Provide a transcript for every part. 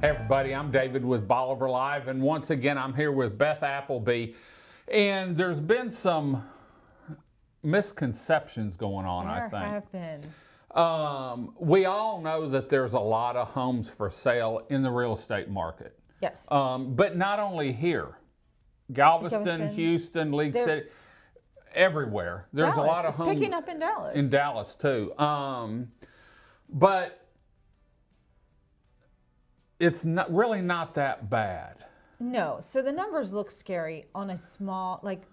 Hey everybody, I'm David with Bolivar Live, and once again I'm here with Beth Appleby, and there's been some misconceptions going on, I think. There have been. We all know that there's a lot of homes for sale in the real estate market. Yes. But not only here. Galveston, Houston, League City, everywhere. There's Dallas. A lot of it's homes. picking up in Dallas. In Dallas too. But it's really not that bad. No. So the numbers look scary on a small, like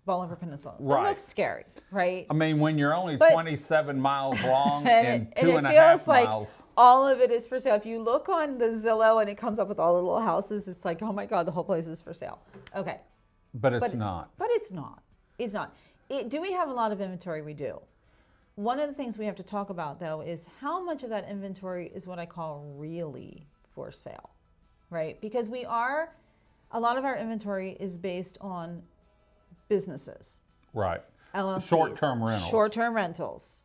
Bolivar Peninsula. Right. It looks scary, right? I mean, when you're only 27 miles long and two and a half it feels miles. Like all of it is for sale. If you look on the Zillow and it comes up with all the little houses, it's like, oh my God, the whole place is for sale. Okay. But it's not. But it's not. It's not. Do we have a lot of inventory? We do. One of the things we have to talk about, though, is how much of that inventory is what I call really for sale, right? Because a lot of our inventory is based on businesses. Right. LLCs. Short-term rentals. Short-term rentals.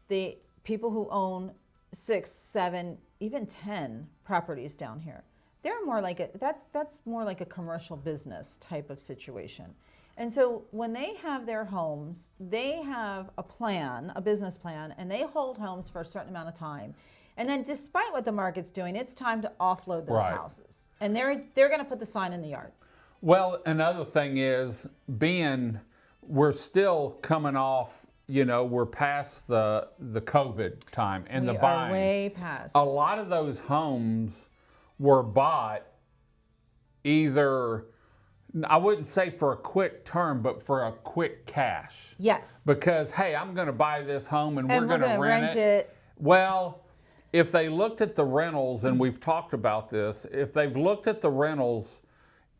The people who own 6, 7, even 10 properties down here. They're more like that's more like a commercial business type of situation. And so when they have their homes, they have a business plan, and they hold homes for a certain amount of time. And then despite what the market's doing, it's time to offload those houses. And they're going to put the sign in the yard. Well, another thing is we're still coming off, we're past the COVID time and the buying. We are way past. A lot of those homes were bought either, I wouldn't say for a quick term, but for a quick cash. Yes. Because, hey, I'm going to buy this home and we're going to rent it. Well, if they looked at the rentals, and we've talked about this, if they've looked at the rentals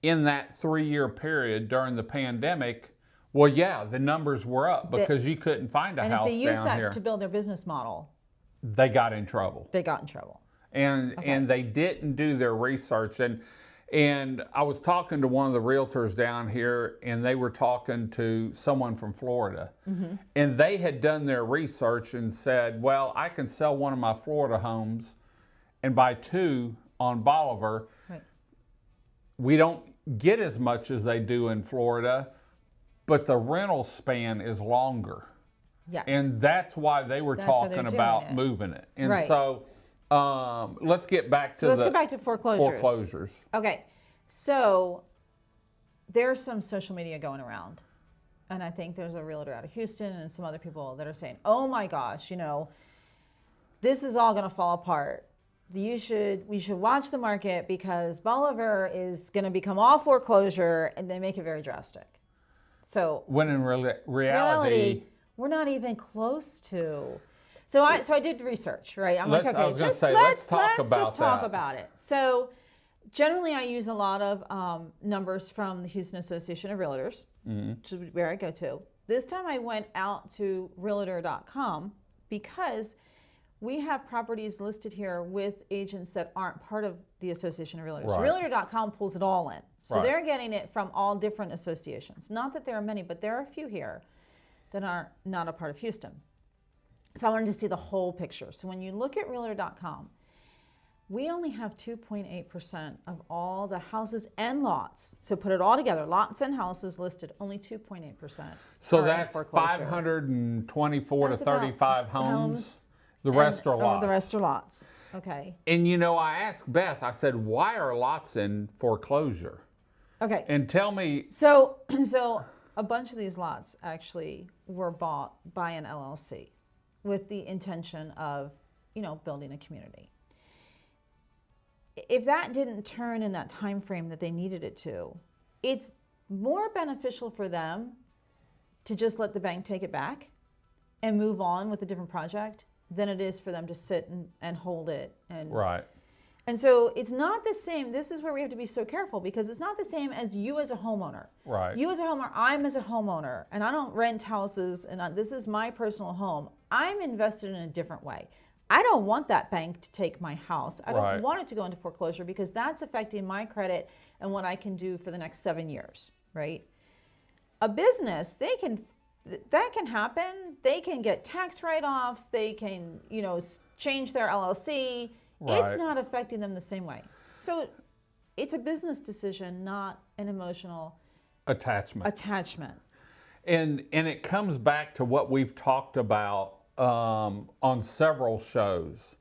in that 3-year period during the pandemic, well, yeah, the numbers were up because you couldn't find a house down here. And if they used that to build their business model, they got in trouble. And they didn't do their research. And I was talking to one of the realtors down here, and they were talking to someone from Florida. Mm-hmm. And they had done their research and said, well, I can sell one of my Florida homes and buy 2 on Bolivar. Right. We don't get as much as they do in Florida, but the rental span is longer. Yes. And that's why they were talking about moving it. And so let's get back to foreclosures. Okay, so there's some social media going around, and I think there's a realtor out of Houston and some other people that are saying, "Oh my gosh, this is all going to fall apart. We should watch the market because Bolivar is going to become all foreclosure," and they make it very drastic. So when in reality, we're not even close to. So I did research, right? I'm like, okay, I was going to say, let's just talk about it. So generally I use a lot of numbers from the Houston Association of Realtors, which is where I go to. This time I went out to realtor.com because we have properties listed here with agents that aren't part of the Association of Realtors. Right. Realtor.com pulls it all in. So they're getting it from all different associations. Not that there are many, but there are a few here that are not a part of Houston. So I wanted to see the whole picture. So when you look at Realtor.com, we only have 2.8% of all the houses and lots. So put it all together, lots and houses listed, only 2.8%. So that's 524 to 35 homes. The rest are lots. The rest are lots. Okay. And I asked Beth, I said, why are lots in foreclosure? Okay. And tell me. So a bunch of these lots actually were bought by an LLC with the intention of, building a community. If that didn't turn in that time frame that they needed it to, it's more beneficial for them to just let the bank take it back and move on with a different project than it is for them to sit and hold it. And so it's not the same. This is where we have to be so careful because it's not the same as you as a homeowner. Right. You as a homeowner, I'm as a homeowner, and I don't rent houses, and this is my personal home. I'm invested in a different way. I don't want that bank to take my house. I don't want it to go into foreclosure because that's affecting my credit and what I can do for the next 7 years, right? A business, that can happen. They can get tax write-offs. They can, change their LLC. Right. It's not affecting them the same way. So it's a business decision, not an emotional attachment. And it comes back to what we've talked about on several shows.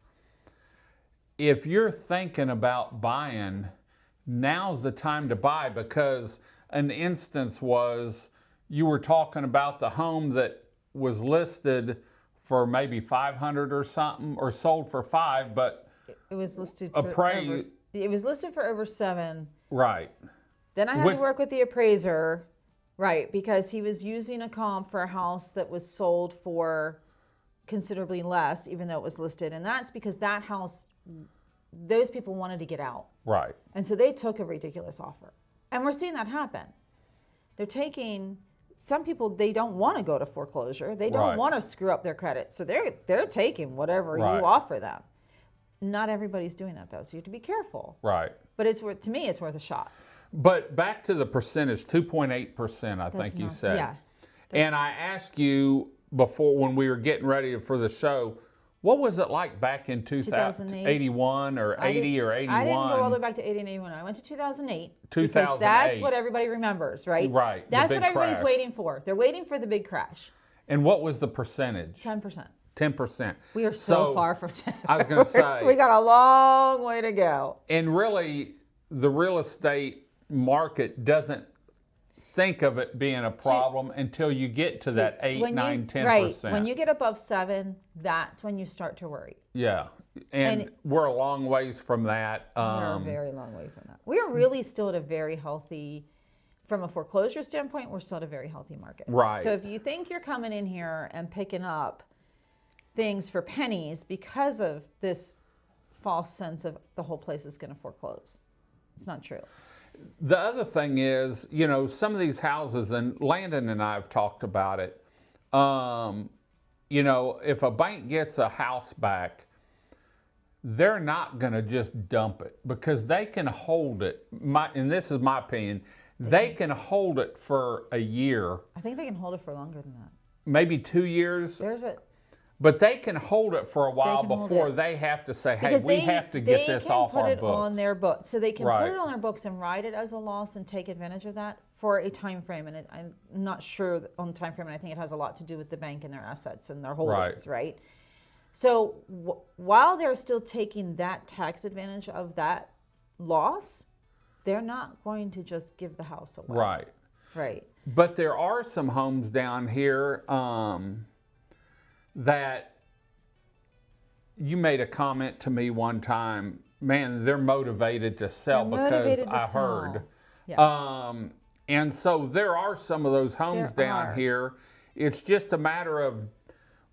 If you're thinking about buying, now's the time to buy, because an instance was you were talking about the home that was listed for maybe $500 or something, or sold for $5, but it was listed for over $7. Right. Then I had to work with the appraiser, right, because he was using a comp for a house that was sold for considerably less, even though it was listed. And that's because that house, those people wanted to get out. Right. And so they took a ridiculous offer. And we're seeing that happen. They're taking, some people, they don't want to go to foreclosure. They don't want to screw up their credit. So they're taking whatever you offer them. Not everybody's doing that, though, so you have to be careful. Right. But to me, it's worth a shot. But back to the percentage, 2.8%, I think you said. Yeah. And I asked you before, when we were getting ready for the show, what was it like back in 2081 or 80 or 81? I didn't go all the way back to 80 and 81. I went to 2008. Because that's what everybody remembers, right? Right. That's what everybody's waiting for. They're waiting for the big crash. And what was the percentage? 10%. 10%. We are so far from 10%. I was going to say. We got a long way to go. And really, the real estate market doesn't think of it being a problem until you get to that 8, 9, 10%. Right. When you get above 7, that's when you start to worry. Yeah. And we're a long ways from that. We're a very long way from that. We are really still at a very healthy, from a foreclosure standpoint, we're still at a very healthy market. Right. So if you think you're coming in here and picking up things for pennies because of this false sense of the whole place is going to foreclose, it's not true. The other thing is, you know, some of these houses, and Landon and I have talked about it, you know, if a bank gets a house back, they're not going to just dump it, because they can hold it. And this is my opinion, they can hold it for a year. I think they can hold it for longer than that. Maybe 2 years. But they can hold it for a while before they have to say, hey, we have to get this off our books. They can put it on their books. So they can put it on their books and write it as a loss and take advantage of that for a time frame. And I'm not sure on the time frame, and I think it has a lot to do with the bank and their assets and their holdings, right? So while they're still taking that tax advantage of that loss, they're not going to just give the house away. Right. Right. But there are some homes down here that you made a comment to me one time, man, they're motivated to sell because I heard. Yes. And so there are some of those homes down here. It's just a matter of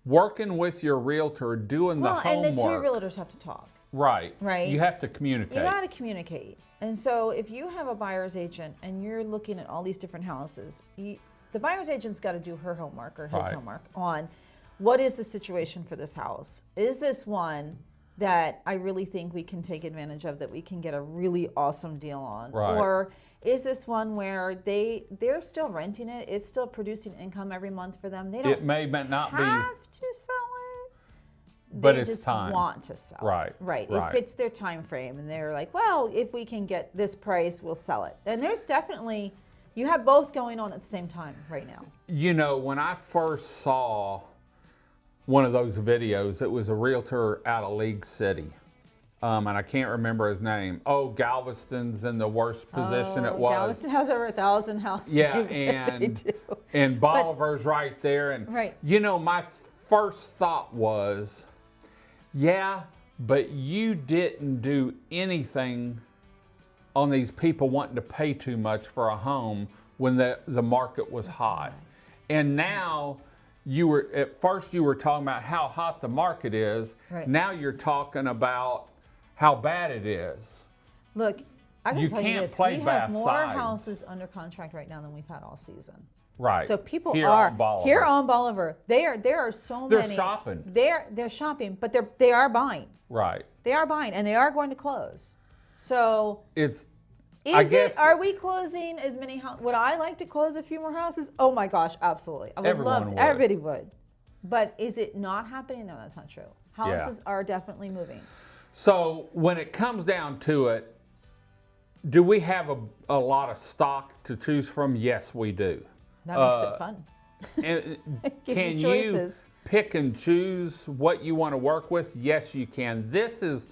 working with your realtor, doing the homework. And the two realtors have to talk. Right. Right. You have to communicate. You got to communicate. And so if you have a buyer's agent and you're looking at all these different houses, the buyer's agent's got to do her homework or his homework on what is the situation for this house. Is this one that I really think we can take advantage of, that we can get a really awesome deal on? Right. Or is this one where they're still renting it, it's still producing income every month for them? They don't not have to sell it. But they it's just time. Want to sell. Right. Right. It fits their time frame, and they're like, well, if we can get this price, we'll sell it. And there's definitely, you have both going on at the same time right now. You know, when I first saw one of those videos, it was a realtor out of League City. And I can't remember his name. Oh, Galveston's in the worst position it was. Galveston has over 1,000 houses. Yeah, and Bolivar's right there. And you know, my first thought was, yeah, but you didn't do anything on these people wanting to pay too much for a home when the market was hot. And now at first you were talking about how hot the market is. Right. Now you're talking about how bad it is. Look, I can tell you this, we have more houses under contract right now than we've had all season. Right. So people here are on Bolivar. Here on Bolivar. There are so many. They're shopping. They're shopping, but they are buying. Right. They are buying, and they are going to close. So are we closing as many houses? Would I like to close a few more houses? Oh my gosh, absolutely. I would everybody would. But is it not happening? No, that's not true. Houses are definitely moving. So when it comes down to it, Do we have a lot of stock to choose from? Yes, we do. That makes it fun. And can you pick and choose what you want to work with? Yes, you can. This is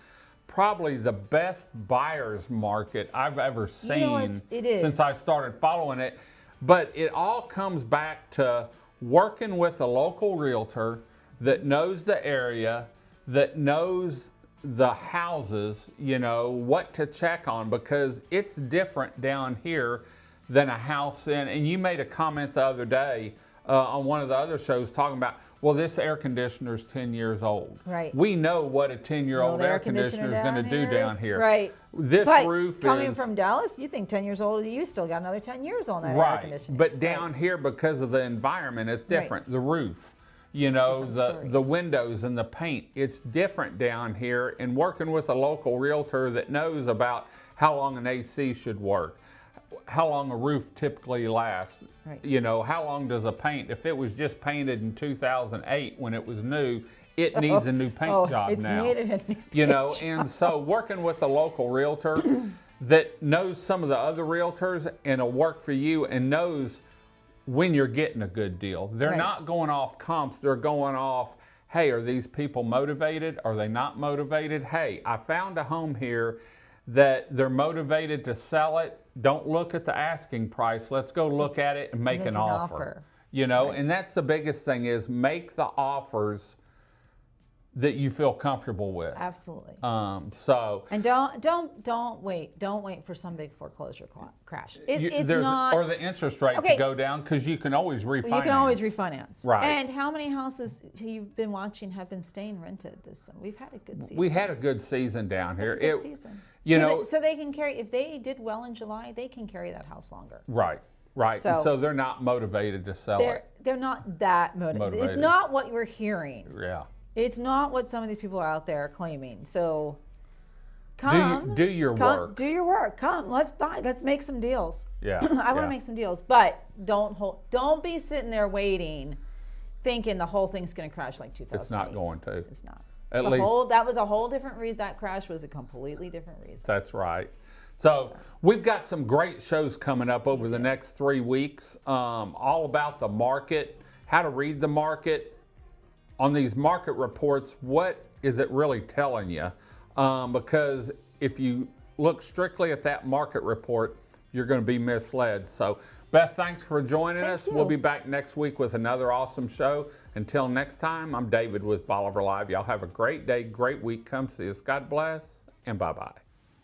probably the best buyer's market I've ever seen since I started following it. But it all comes back to working with a local realtor that knows the area, that knows the houses, you know, what to check on, because it's different down here than a house in. And you made a comment the other day on one of the other shows talking about, well, this air conditioner is 10 years old. Right. We know what a 10-year-old air conditioner is going to do down here. Right. This roof coming from Dallas, you think 10 years old, you still got another 10 years on that air conditioner. But down here, because of the environment, it's different. The roof, you know, the windows and the paint, it's different down here. And working with a local realtor that knows about how long an AC should work, how long a roof typically lasts, you know, how long does a paint, if it was just painted in 2008 when it was new, it needs a new paint job it's now. Needed a new you know, and so working with a local realtor that knows some of the other realtors and will work for you and knows when you're getting a good deal. They're not going off comps, they're going off, hey, are these people motivated? Are they not motivated? Hey, I found a home here that they're motivated to sell it. Don't look at the asking price. Let's go look at it and make an offer. You know, and that's the biggest thing, is make the offers that you feel comfortable with. Absolutely. And don't wait for some big foreclosure crash. It's not, or the interest rate to go down, because you can always refinance. You can always refinance. Right. And how many houses you've been watching have been staying rented this summer? We've had a good season. We had a good season down here. Good season. So they can carry, if they did well in July, they can carry that house longer. Right. So they're not motivated to sell it. They're not that motivated. It's not what we're hearing. Yeah. It's not what some of these people out there are claiming. So come. Do your work. Do your work. Come. Let's buy. Let's make some deals. Yeah. I want to make some deals. But don't be sitting there waiting, thinking the whole thing's going to crash like 2008. It's not going to. It's not. At least that was a whole different reason. That crash was a completely different reason. That's right. So we've got some great shows coming up over the next 3 weeks, all about the market, how to read the market. On these market reports, what is it really telling you? Because if you look strictly at that market report, you're going to be misled. So, Beth, thanks for joining us. We'll be back next week with another awesome show. Until next time, I'm David with Bolivar Live. Y'all have a great day, great week. Come see us. God bless, and bye-bye.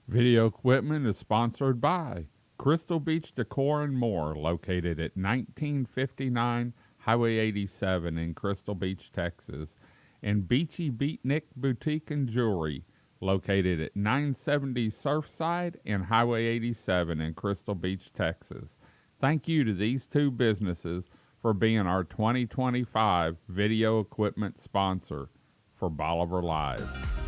Video equipment is sponsored by Crystal Beach Decor and More, located at 1959 Highway 87 in Crystal Beach, Texas, and Beachy Beatnik Boutique and Jewelry, located at 970 Surfside and Highway 87 in Crystal Beach, Texas. Thank you to these two businesses for being our 2025 video equipment sponsor for Bolivar Live.